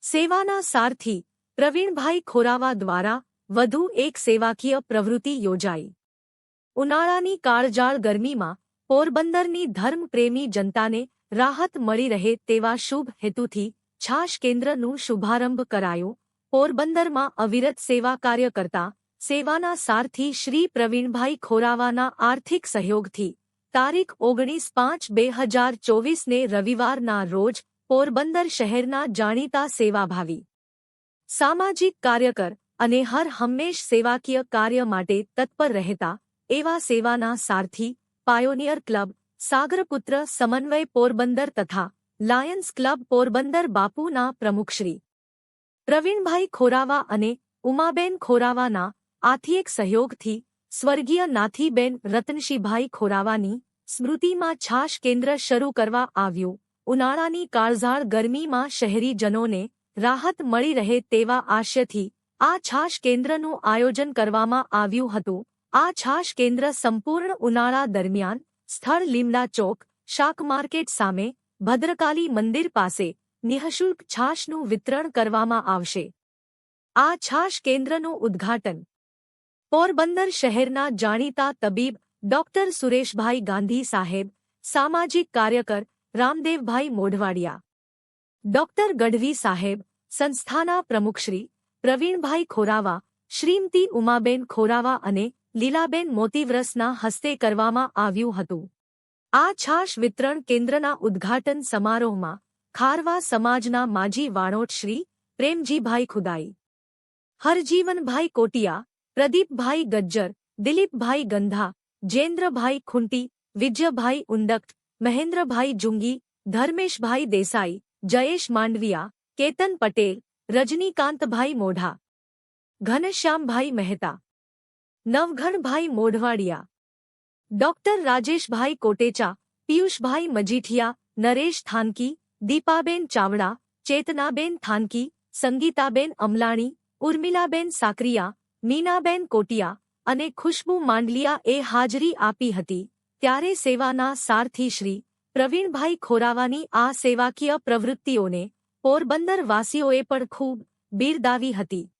સેવાના સારથી પ્રવીણભાઈ ખોરાવા દ્વારા વધુ એક સેવાકીય પ્રવૃત્તિ યોજાઈ। ઉનાળાની કાળઝાળ ગરમીમાં પોરબંદરની ધર્મપ્રેમી જનતાને રાહત મળી રહે તેવા શુભ હેતુથી છાશ કેન્દ્રનું શુભારંભ કરાયો। પોરબંદરમાં અવિરત સેવા કાર્ય કરતા સેવાના સારથી શ્રી પ્રવીણભાઈ ખોરાવાના આર્થિક સહયોગથી તારીખ 19/5/2024ને રવિવારના રોજ પોરબંદર શહેરના જાણીતા સેવાભાવી સામાજિક કાર્યકર અને હર હંમેશ સેવાકીય કાર્ય માટે તત્પર રહેતા એવા સેવાના સારથી પાયોનિયર ક્લબ સાગરપુત્ર સમન્વય પોરબંદર તથા લાયન્સ ક્લબ પોરબંદર બાપુના પ્રમુખશ્રી પ્રવીણભાઈ ખોરાવા અને ઉમાબેન ખોરાવાના આર્થિક સહયોગથી સ્વર્ગીય નાથીબેન રતનશીભાઈ ખોરાવાની સ્મૃતિમાં છાશ કેન્દ્ર શરૂ કરવા આવ્યું। ઉનાળાની કાળઝાળ ગરમીમાં શહેરીજનોને રાહત મળી રહે તેવા આશયથી આ છાશ કેન્દ્રનું આયોજન કરવામાં આવ્યું હતું। આ છાશ કેન્દ્ર સંપૂર્ણ ઉનાળા દરમિયાન સ્થળ લીમડા ચોક શાક માર્કેટ સામે ભદ્રકાલી મંદિર પાસે નિઃશુલ્ક છાશનું વિતરણ કરવામાં આવશે। આ છાશ કેન્દ્રનું ઉદ્ઘાટન પોરબંદર શહેરના જાણીતા તબીબ ડોક્ટર સુરેશભાઈ ગાંધી સાહેબ, સામાજિક કાર્યકર રામદેવભાઈ મોઢવાડિયા, ડોક્ટર ગઢવી સાહેબ, સંસ્થાના પ્રમુખશ્રી પ્રવીણભાઈ ખોરાવા, શ્રીમતી ઉમાબેન ખોરાવા અને લીલાબેન મોતીવ્રસના હસ્તે કરવામાં આવ્યું હતું। આ છાશ વિતરણ કેન્દ્રના ઉદ્ઘાટન સમારોહમાં ખારવા સમાજના માજી વાણોટ શ્રી પ્રેમજીભાઈ ખુદાઈ, હરજીવનભાઈ કોટિયા, પ્રદીપભાઈ ગજ્જર, દિલીપભાઈ ગંધા, જેન્દ્રભાઈ ખુંટી, વિજયભાઈ ઉંડકટ, મહેન્દ્રભાઈ જુંગી, ધર્મેશભાઈ દેસાઈ, જયેશ માંડવિયા, કેતન પટેલ, રજનીકાંતભાઈ મોઢા, ઘનશ્યામભાઈ મહેતા, નવઘણભાઈ મોઢવાડિયા, ડોક્ટર રાજેશભાઈ કોટેચા, પિયુષભાઈ મજીઠિયા, નરેશ થાનકી, દીપાબેન ચાવડા, ચેતનાબેન થાનકી, સંગીતાબેન અમલાણી, ઉર્મિલાબેન સાકરિયા, મીનાબેન કોટિયા અને ખુશ્બુ માંડલિયા એ હાજરી આપી હતી। ત્યારે સેવાના સારથી શ્રી પ્રવીણભાઈ ખોરાવાની આ સેવાકીય પ્રવૃત્તિઓને પોરબંદર વાસીઓએ પણ ખૂબ બિરદાવી હતી।